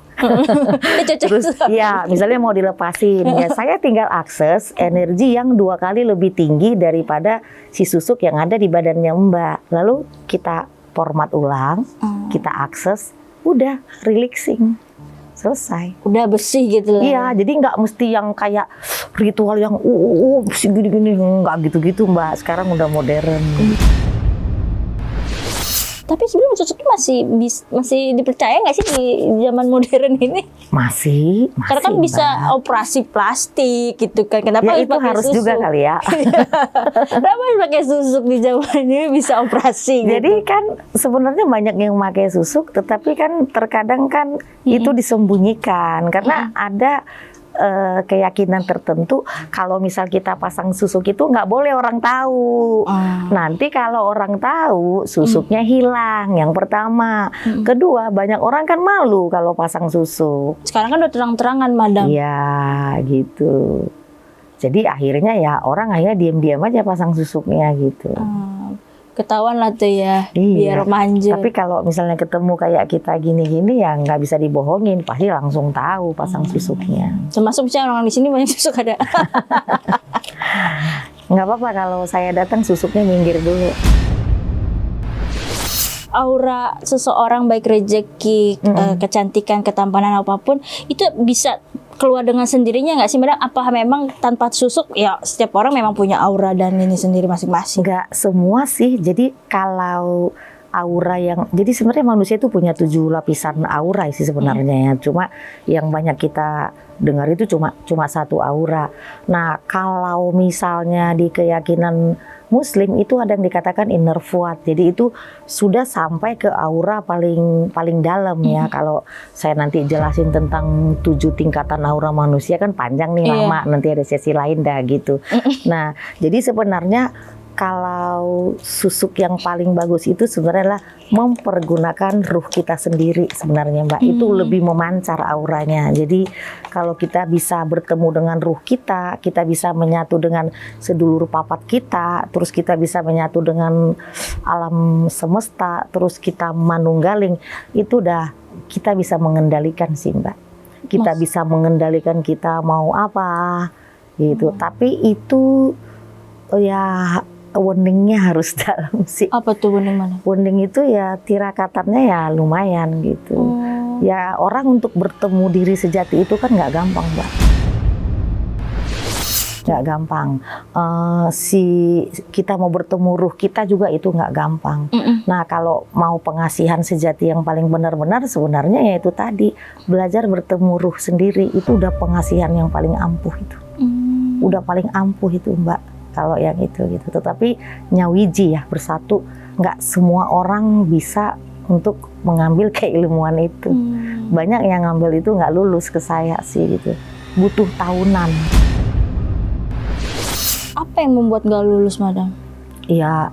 Terus ya misalnya mau dilepasin ya saya tinggal akses energi yang 2 kali lebih tinggi daripada si susuk yang ada di badannya Mbak. Lalu kita format ulang, kita akses, udah relaxing, selesai. Udah bersih gitu lah. Iya, jadi nggak mesti yang kayak ritual yang gini-gini, nggak gitu-gitu Mbak. Sekarang udah modern. Tapi sebenarnya susuk masih dipercaya nggak sih di zaman modern ini? Masih. Karena kan bisa Mbak. operasi plastik gitu kan. Kenapa Ya itu pakai harus susuk? juga kali ya. Kenapa harus pakai susuk di zaman ini bisa operasi? Jadi gitu? kan sebenarnya banyak yang memakai susuk, tetapi kan terkadang kan itu disembunyikan karena ada keyakinan tertentu kalau misal kita pasang susuk itu nggak boleh orang tahu. Nanti kalau orang tahu susuknya hilang. Yang pertama, kedua banyak orang kan malu kalau pasang susuk. Sekarang kan udah terang-terangan Madam. Iya gitu. Jadi akhirnya ya orang akhirnya diam-diam aja pasang susuknya gitu. Ketahuan lah tuh ya, Iya. biar manjur. Tapi kalau misalnya ketemu kayak kita gini-gini ya nggak bisa dibohongin, pasti langsung tahu pasang susuknya. Termasuk misalnya orang di sini banyak susuk ada. Nggak apa-apa kalau saya datang susuknya minggir dulu. Aura seseorang baik rezeki, kecantikan, ketampanan apapun itu bisa keluar dengan sendirinya nggak sih Madam? Apa memang tanpa susuk ya setiap orang memang punya aura dan ini sendiri masing-masing? Nggak semua sih. Jadi kalau aura jadi sebenarnya manusia itu punya 7 lapisan aura sih sebenarnya ya. Cuma yang banyak kita dengar itu cuma satu aura. Nah kalau misalnya di keyakinan Muslim itu ada yang dikatakan inner fuad. Jadi itu sudah sampai ke aura paling dalam ya. Kalau saya nanti jelasin tentang 7 tingkatan aura manusia kan panjang nih lama. Nanti ada sesi lain dah gitu. Nah, jadi sebenarnya kalau susuk yang paling bagus itu sebenarnya adalah mempergunakan ruh kita sendiri sebenarnya Mbak. Itu lebih memancar auranya. Jadi kalau kita bisa bertemu dengan ruh kita bisa menyatu dengan sedulur papat kita, terus kita bisa menyatu dengan alam semesta, terus kita manunggaling, itu udah kita bisa mengendalikan sih Mbak. Kita bisa mengendalikan kita mau apa gitu. Tapi itu ya wondingnya harus dalam sih. Apa tuh wonding mana? Wonding itu ya tirakatannya ya lumayan gitu. Ya orang untuk bertemu diri sejati itu kan nggak gampang Mbak. Nggak gampang. Kita mau bertemu ruh kita juga itu nggak gampang. Nah kalau mau pengasihan sejati yang paling benar-benar sebenarnya ya itu tadi belajar bertemu ruh sendiri itu udah pengasihan yang paling ampuh itu. Udah paling ampuh itu Mbak. Kalau yang itu gitu, tetapi nyawiji ya bersatu, nggak semua orang bisa untuk mengambil keilmuan itu. Banyak yang ngambil itu nggak lulus ke saya sih gitu, butuh tahunan. Apa yang membuat nggak lulus Madam? Ya,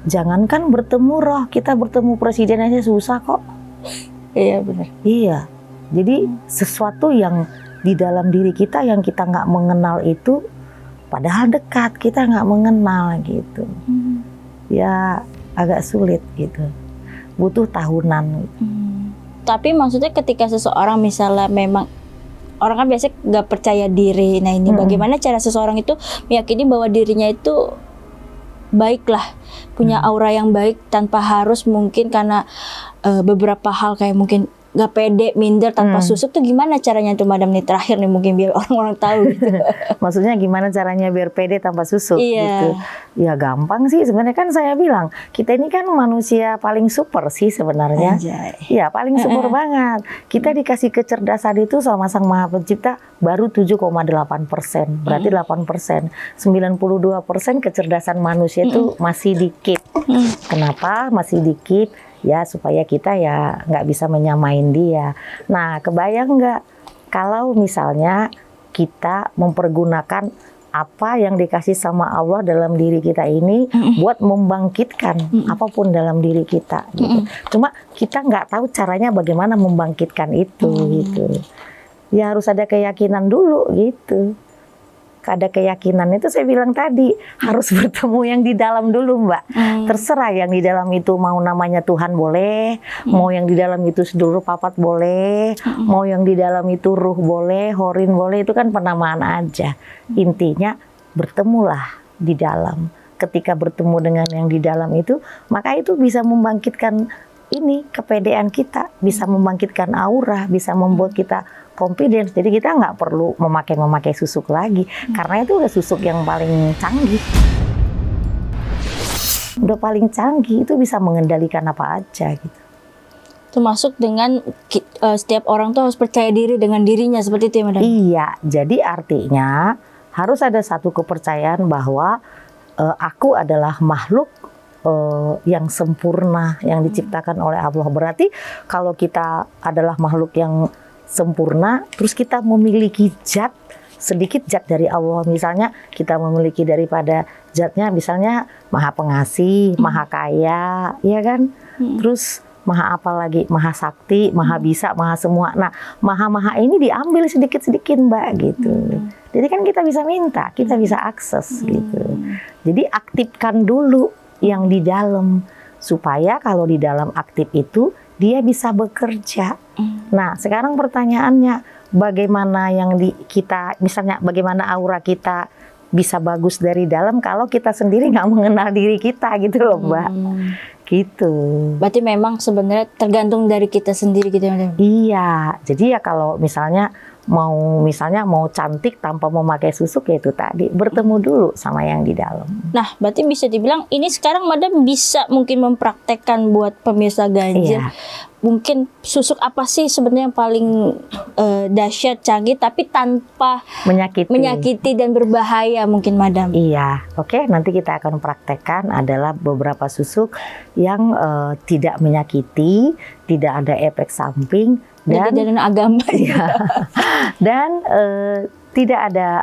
jangankan bertemu roh, kita bertemu presiden aja susah kok. Iya benar. Iya. Jadi sesuatu yang di dalam diri kita yang kita nggak mengenal itu, padahal dekat, kita nggak mengenal gitu. Ya agak sulit gitu. Butuh tahunan. Gitu. Tapi maksudnya ketika seseorang misalnya memang orang kan biasanya nggak percaya diri. Nah ini bagaimana cara seseorang itu meyakini bahwa dirinya itu baiklah, punya aura yang baik tanpa harus mungkin karena beberapa hal kayak mungkin nggak pede, minder tanpa susuk tuh gimana caranya tuh Madam nih terakhir nih mungkin biar orang-orang tahu gitu. Maksudnya gimana caranya biar pede tanpa susuk Iya. gitu. Ya gampang sih sebenarnya, kan saya bilang kita ini kan manusia paling super sih sebenarnya. Anjay. Iya paling super banget. Kita dikasih kecerdasan itu sama Sang Maha Pencipta baru 7,8%. Berarti 8%. 92% kecerdasan manusia itu masih dikit. Kenapa masih dikit? Ya supaya kita ya nggak bisa menyamain dia. Nah kebayang nggak kalau misalnya kita mempergunakan apa yang dikasih sama Allah dalam diri kita ini buat membangkitkan apapun dalam diri kita gitu. Cuma kita nggak tahu caranya bagaimana membangkitkan itu gitu. Ya harus ada keyakinan dulu gitu. Ada keyakinan itu saya bilang tadi harus bertemu yang di dalam dulu Mbak. Terserah yang di dalam itu mau namanya Tuhan boleh, mau yang di dalam itu sedulur papat boleh, mau yang di dalam itu ruh boleh, horin boleh, itu kan penamaan aja. Intinya bertemulah di dalam. Ketika bertemu dengan yang di dalam itu, maka itu bisa membangkitkan ini kepedean kita, bisa membangkitkan aura, bisa membuat kita confidence. Jadi kita nggak perlu memakai susuk lagi, karena itu udah susuk yang paling canggih. Udah paling canggih, itu bisa mengendalikan apa aja gitu. Termasuk dengan setiap orang tuh harus percaya diri dengan dirinya seperti itu ya Madam? Iya, jadi artinya harus ada satu kepercayaan bahwa aku adalah makhluk yang sempurna, yang diciptakan oleh Allah. Berarti kalau kita adalah makhluk yang sempurna, terus kita memiliki sedikit zat dari Allah. Misalnya kita memiliki daripada zatnya, misalnya maha pengasih, maha kaya, ya kan? Terus maha apa lagi? Maha sakti, maha bisa, maha semua. Nah, maha-maha ini diambil sedikit-sedikit Mbak gitu. Jadi kan kita bisa minta, kita bisa akses gitu. Jadi aktifkan dulu yang di dalam, supaya kalau di dalam aktif itu dia bisa bekerja. Nah, sekarang pertanyaannya, bagaimana yang kita, misalnya bagaimana aura kita bisa bagus dari dalam kalau kita sendiri nggak mengenal diri kita gitu loh Mbak. Gitu. Berarti memang sebenarnya tergantung dari kita sendiri gitu ya Madam? Iya, jadi ya kalau misalnya mau cantik tanpa memakai susuk, ya itu tadi bertemu dulu sama yang di dalam. Nah, berarti bisa dibilang ini sekarang Madam bisa mungkin mempraktekkan buat pemirsa ganjil. Iya. Mungkin susuk apa sih sebenarnya yang paling dahsyat, canggih, tapi tanpa menyakiti dan berbahaya mungkin Madam? Iya, oke. Nanti kita akan praktekkan adalah beberapa susuk yang tidak menyakiti, tidak ada efek samping, dan dalam agama. Iya, dan tidak ada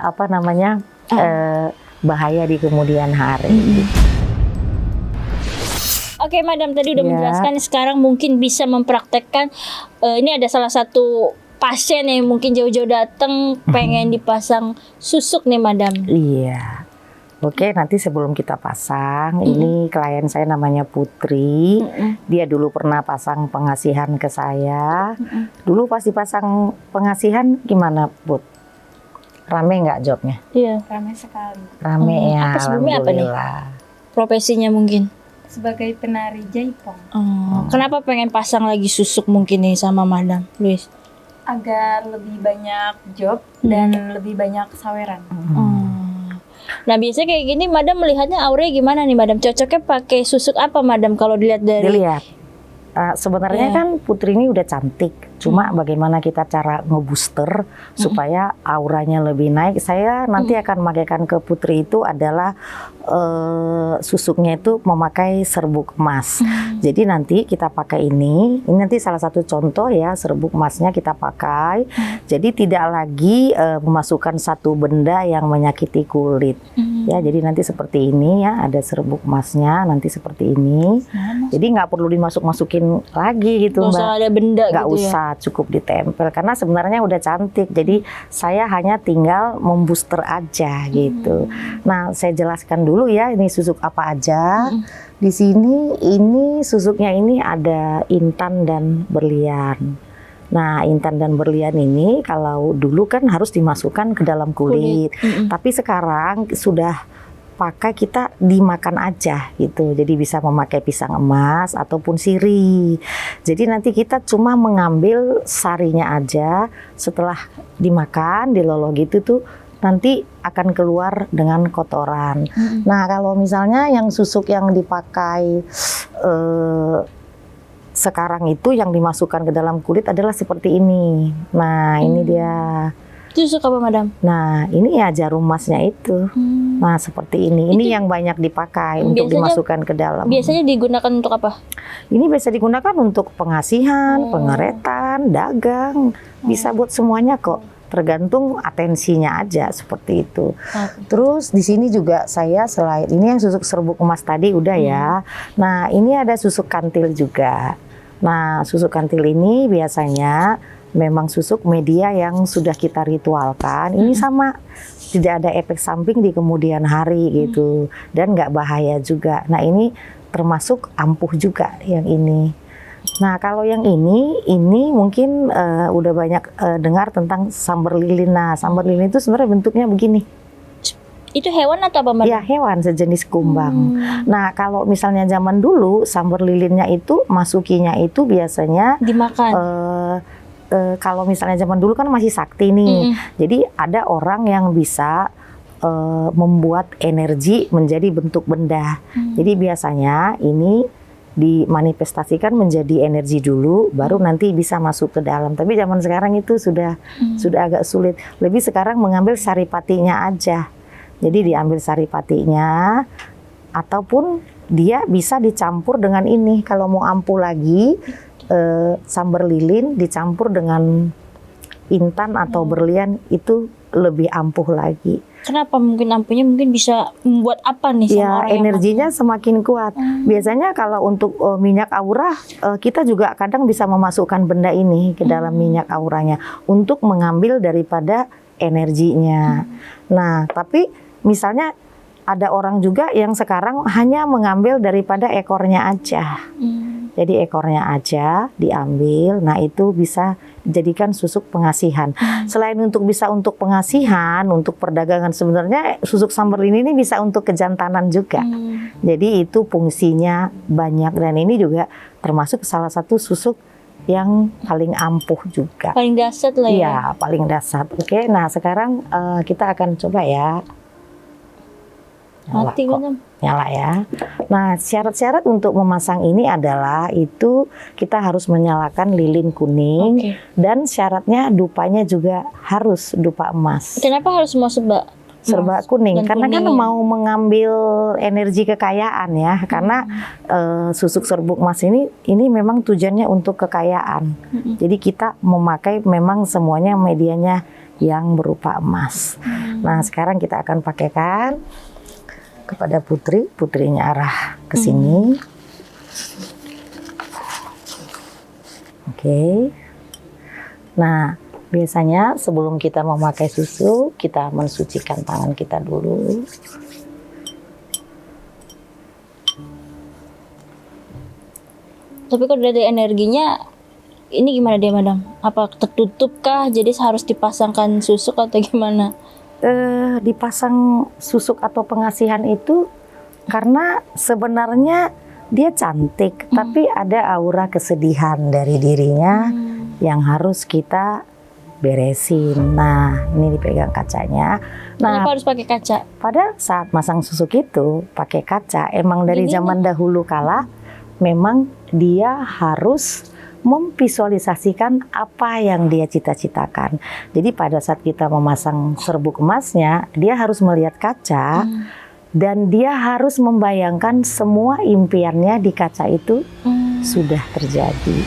bahaya di kemudian hari. Oke Madam, tadi udah Ya. menjelaskan, sekarang mungkin bisa mempraktekkan. Ini ada salah satu pasien yang mungkin jauh-jauh datang pengen dipasang susuk nih Madam. Iya. Oke, nanti sebelum kita pasang, ini klien saya namanya Putri. Dia dulu pernah pasang pengasihan ke saya. Dulu pas dipasang pengasihan gimana, Put? Rame nggak jobnya? Iya. Ramai sekali. Rame ya, Apa sebelumnya apa nih? alhamdulillah. Profesinya mungkin. Sebagai penari jaipong, Kenapa pengen pasang lagi susuk mungkin nih sama Madam Luis? agar lebih banyak job dan lebih banyak saweran. Nah biasanya kayak gini Madam melihatnya auranya gimana nih Madam? Cocoknya pakai susuk apa Madam kalau dilihat dari? Dilihat. Sebenarnya kan Putri ini udah cantik, cuma bagaimana kita cara ngebooster supaya auranya lebih naik. Saya nanti akan memakaikan ke Putri itu adalah susuknya itu memakai serbuk emas. Jadi nanti kita pakai ini nanti salah satu contoh ya, serbuk emasnya kita pakai. Jadi tidak lagi memasukkan satu benda yang menyakiti kulit. Ya, jadi nanti seperti ini ya, ada serbuk emasnya nanti seperti ini. Jadi nggak perlu dimasuk-masukin lagi gitu, Nggak Mbak. usah ada benda Nggak gitu ya. usah, cukup ditempel karena sebenarnya udah cantik. Jadi saya hanya tinggal membooster aja gitu. Nah, saya jelaskan dulu ya ini susuk apa aja. Di sini ini susuknya ini ada intan dan berlian. Nah, intan dan berlian ini kalau dulu kan harus dimasukkan ke dalam kulit. Tapi sekarang sudah pakai kita dimakan aja gitu. Jadi bisa memakai pisang emas ataupun sirih. Jadi nanti kita cuma mengambil sarinya aja, setelah dimakan, diloloh gitu tuh nanti akan keluar dengan kotoran. Nah, kalau misalnya yang susuk yang dipakai sekarang itu yang dimasukkan ke dalam kulit adalah seperti ini. Nah, ini dia. Itu susuk apa, Madam? Nah, ini ya jarum emasnya itu. Nah, seperti ini. Ini yang banyak dipakai untuk dimasukkan ke dalam. Biasanya digunakan untuk apa? Ini biasa digunakan untuk pengasihan, pengeretan, dagang. Bisa buat semuanya kok. Tergantung atensinya aja seperti itu. Terus di sini juga saya selain ini yang susuk serbuk emas tadi udah ya. Nah, ini ada susuk kantil juga. Nah, susuk kantil ini biasanya memang susuk media yang sudah kita ritualkan. Ini sama, tidak ada efek samping di kemudian hari gitu, dan nggak bahaya juga. Nah, ini termasuk ampuh juga yang ini. Nah, kalau yang ini mungkin udah banyak dengar tentang sambar lilin. Nah, sambar lilin itu sebenarnya bentuknya begini. Itu hewan atau apa, Madam? Ya, hewan sejenis kumbang. Nah, kalau misalnya zaman dulu sambar lilinnya itu masukinya itu biasanya Dimakan. Kalau misalnya zaman dulu kan masih sakti nih. Jadi ada orang yang bisa membuat energi menjadi bentuk benda. Jadi biasanya ini dimanifestasikan menjadi energi dulu, baru nanti bisa masuk ke dalam. Tapi zaman sekarang itu sudah agak sulit. Lebih sekarang mengambil saripatinya aja. Jadi diambil saripatinya, ataupun dia bisa dicampur dengan ini. Kalau mau ampuh lagi, sambar lilin dicampur dengan intan atau berlian itu lebih ampuh lagi. Kenapa mungkin ampuhnya mungkin bisa membuat apa nih sama Ya, orang yang energinya semakin kuat. Biasanya kalau untuk minyak aura, kita juga kadang bisa memasukkan benda ini ke dalam minyak auranya untuk mengambil daripada energinya. Nah, tapi misalnya ada orang juga yang sekarang hanya mengambil daripada ekornya aja. Jadi ekornya aja diambil. Nah, itu bisa dijadikan susuk pengasihan. Selain bisa untuk pengasihan, untuk perdagangan, sebenarnya susuk sambar lilin ini bisa untuk kejantanan juga. Jadi itu fungsinya banyak, dan ini juga termasuk salah satu susuk yang paling ampuh juga. paling dahsyat lah ya. Iya, paling dahsyat. Oke, nah sekarang kita akan coba ya. Mati kok. Madam. Nyala ya. Nah, syarat-syarat untuk memasang ini adalah itu kita harus menyalakan lilin kuning, dan syaratnya dupanya juga harus dupa emas. Kenapa harus mau Serba kuning, dan karena kan kuning, ya. mau mengambil energi kekayaan ya, karena susuk serbuk emas ini memang tujuannya untuk kekayaan. Jadi kita memakai memang semuanya medianya yang berupa emas. Nah, sekarang kita akan pakaikan kepada putrinya arah ke sini. Oke. Nah, biasanya sebelum kita memakai susu, kita mensucikan tangan kita dulu. Tapi kalau dari energinya ini gimana dia, Madam? Apa tertutup kah? Jadi harus dipasangkan susuk atau gimana? Dipasang susuk atau pengasihan itu karena sebenarnya dia cantik, tapi ada aura kesedihan dari dirinya yang harus kita beresin. Nah, ini dipegang kacanya. Nah, Kenapa harus pakai kaca? pada saat masang susuk itu pakai kaca. Emang dari Ini zaman dahulu kala memang dia harus memvisualisasikan apa yang dia cita-citakan. Jadi pada saat kita memasang serbuk emasnya, dia harus melihat kaca dan dia harus membayangkan semua impiannya di kaca itu sudah terjadi.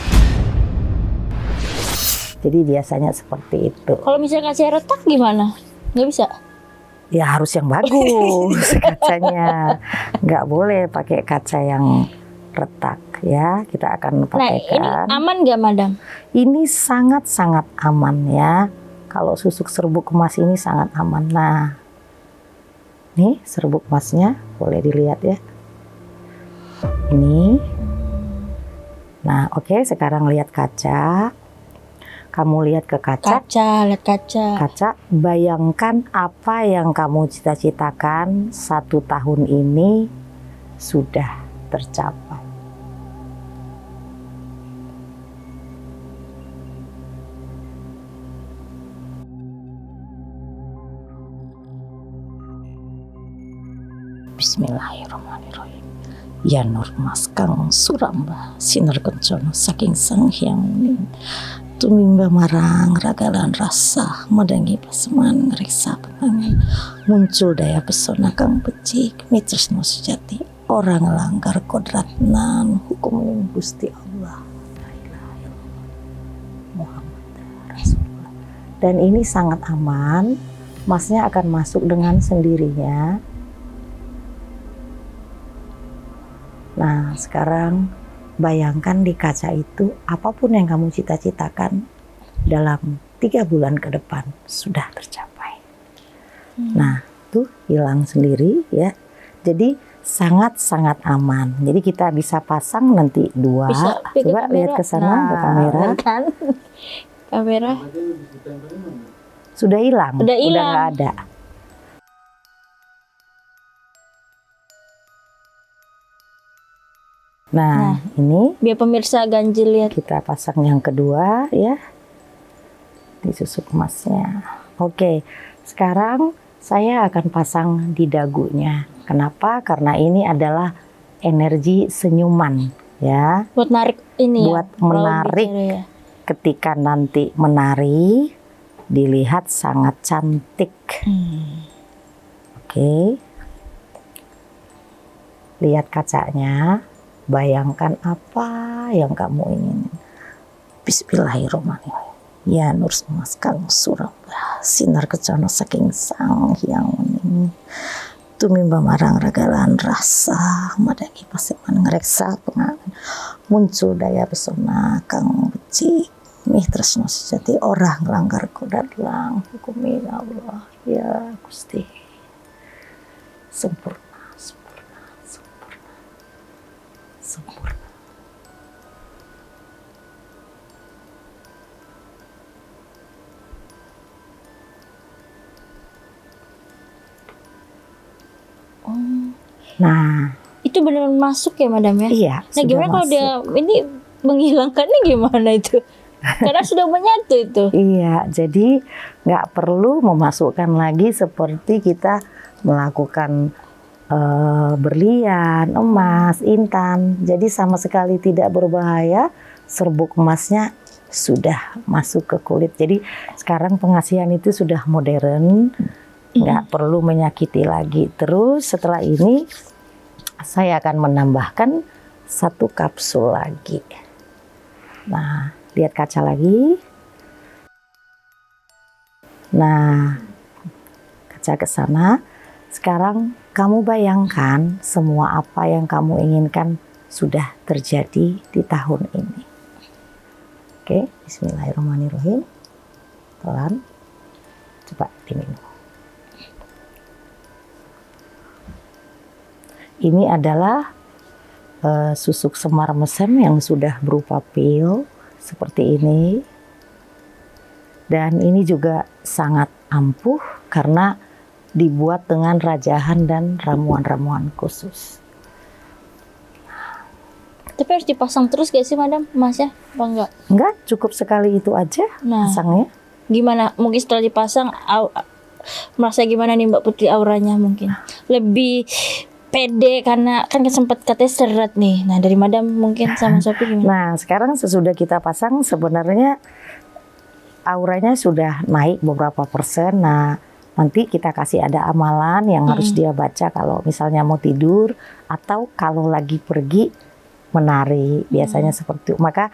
Jadi biasanya seperti itu. Kalau misalnya kaca retak gimana? Nggak bisa? Ya harus yang bagus kacanya, nggak boleh pakai kaca yang retak ya. Kita akan Nah, ini pakaikan. aman nggak, Madam? Ini sangat-sangat aman ya. Kalau susuk serbuk emas ini sangat aman. Nah, nih serbuk emasnya boleh dilihat ya. Ini. Nah, oke, sekarang lihat kaca. Kamu lihat ke kaca. Lihat kaca. Kaca, bayangkan apa yang kamu cita-citakan 1 tahun ini sudah tercapai. Bismillahirrahmanirrahim. Ya Nur Mas Kang Suramba sinar kencono saking Sang Hyang Muning tumimba marang ragalan rasa madangi paseman ngeriksa pengangan muncul daya pesona kang becik mitresno sejati orang langgar kodrat nan hukum Gusti Allah. La ilaha illallah Muhammad Rasulullah. Dan ini sangat aman, emasnya akan masuk dengan sendirinya. Nah, sekarang bayangkan di kaca itu apapun yang kamu cita-citakan dalam 3 bulan ke depan sudah tercapai. Nah, tuh hilang sendiri ya. Jadi sangat-sangat aman. Jadi kita bisa pasang nanti 2. Bisa pakai Coba lihat ke sana ke kamera. lihat kan? Kamera. Sudah hilang. Udah Udah hilang. nggak ada. Nah, ini Biar pemirsa ganjil lihat. kita pasang yang kedua ya di susuk emasnya. Oke, sekarang saya akan pasang di dagunya. Kenapa? Karena ini adalah energi senyuman ya. Buat narik ini Buat ya. lawan menarik. bicara ya. Ketika nanti menari dilihat sangat cantik. Oke. Lihat kacanya. Bayangkan apa yang kamu ingin. Bismillahirrahmanirrahim. Ya Nur Mas Kang Suramba sinar kecono saking Sang Hyang Muning tumimba marang ragalan rasa madangi paseman ngreksa pengangan muncul daya pesona kang becik mih tresno sejati orang langgar kodrat lang hukumi Allah ya Gusti. Sempurna. Nah, Itu benar masuk ya, Madam ya? iya. Nah, sudah gimana kalau masuk. dia ini menghilangkannya gimana itu? Karena sudah menyatu itu. Iya, jadi nggak perlu memasukkan lagi seperti kita melakukan berlian, emas, intan. Jadi sama sekali tidak berbahaya. Serbuk emasnya sudah masuk ke kulit. Jadi sekarang pengasihan itu sudah modern, nggak perlu menyakiti lagi. Terus setelah ini saya akan menambahkan 1 kapsul lagi. Nah, lihat kaca lagi. Nah, kaca ke sana. Sekarang kamu bayangkan semua apa yang kamu inginkan sudah terjadi di tahun ini. Oke, bismillahirrahmanirrahim. Pelan. Coba diminum. Ini adalah susuk semar mesem yang sudah berupa pil seperti ini. Dan ini juga sangat ampuh karena dibuat dengan rajahan dan ramuan-ramuan khusus. Tapi harus dipasang terus gak sih, Madam? Masnya apa enggak? Enggak, cukup sekali itu aja Nah. pasangnya. Gimana? Mungkin setelah dipasang merasa gimana nih Mbak Putri auranya mungkin? Lebih pede karena kan sempat katanya seret nih. Nah, dari Madam mungkin sama Sophie gimana? Nah, sekarang sesudah kita pasang sebenarnya auranya sudah naik beberapa persen. Nah, nanti kita kasih ada amalan yang harus dia baca kalau misalnya mau tidur atau kalau lagi pergi menari. Biasanya seperti itu. Maka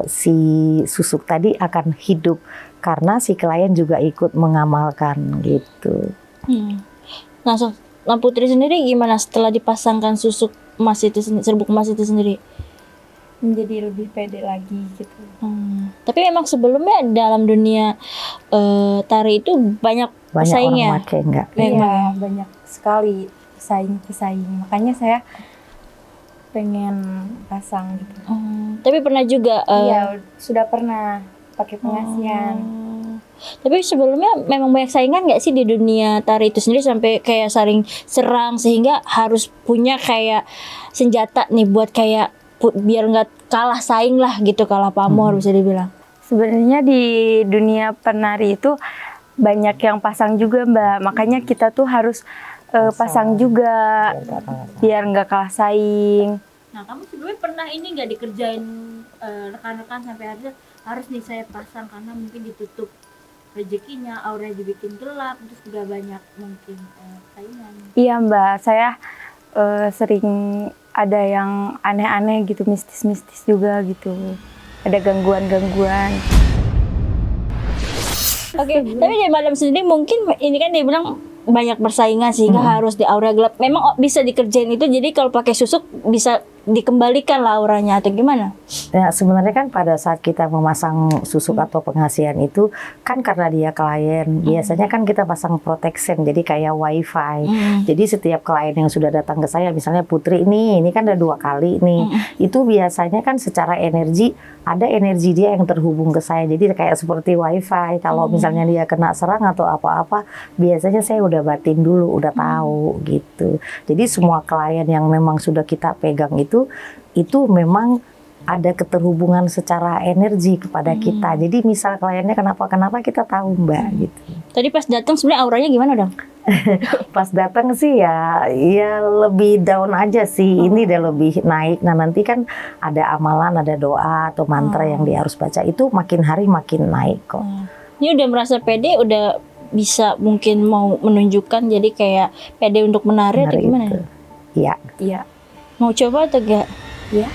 si susuk tadi akan hidup karena si klien juga ikut mengamalkan gitu. Nah, nah Putri sendiri gimana setelah dipasangkan susuk emas itu serbuk emas itu sendiri? Menjadi lebih pede lagi gitu. Tapi memang sebelumnya dalam dunia tari itu banyak Banyak orang pesaingnya. make enggak? Iya, banyak sekali pesaing. Makanya saya pengen pasang gitu. Tapi pernah juga Iya, sudah pernah pakai pengasihan. Tapi sebelumnya memang banyak saingan nggak sih di dunia tari itu sendiri sampai kayak saling serang sehingga harus punya kayak senjata nih buat kayak biar nggak kalah saing lah gitu, kalah pamor bisa dibilang. Sebenarnya di dunia penari itu banyak yang pasang juga, Mbak. Makanya kita tuh harus pasang juga biar nggak kalah saing. Nah, kamu sebelumnya pernah ini nggak dikerjain rekan-rekan sampai harus nih saya pasang karena mungkin ditutup rezekinya, auranya dibikin gelap, terus juga banyak mungkin saingan. Iya, Mbak. Saya sering ada yang aneh-aneh gitu, mistis-mistis juga gitu. Ada gangguan-gangguan. Oke, tapi dari Madam sendiri mungkin ini kan dia bilang banyak persaingan sehingga harus di aura gelap. Memang bisa dikerjain itu, jadi kalau pakai susuk bisa dikembalikan lah auranya atau gimana? Ya, sebenarnya kan pada saat kita memasang susuk atau pengasihan itu kan karena dia klien, biasanya kan kita pasang protection, jadi kayak wifi. Jadi setiap klien yang sudah datang ke saya, misalnya Putri ini kan ada 2 kali nih, itu biasanya kan secara energi ada energi dia yang terhubung ke saya, jadi kayak seperti wifi. Kalau misalnya dia kena serang atau apa-apa, biasanya saya udah batin dulu, udah tahu gitu. Jadi semua klien yang memang sudah kita pegang itu memang ada keterhubungan secara energi kepada kita. Jadi misal kliennya kenapa kita tahu, Mbak gitu. Tadi pas datang sebenarnya auranya gimana dong? Pas datang sih ya lebih down aja sih. Ini udah lebih naik. Nah, nanti kan ada amalan, ada doa atau mantra yang dia harus baca. Itu makin hari makin naik kok. Ini udah merasa pede, udah bisa mungkin mau menunjukkan jadi kayak pede untuk menari atau gimana? Itu. Iya. Iya. Mau coba atau enggak? Iya.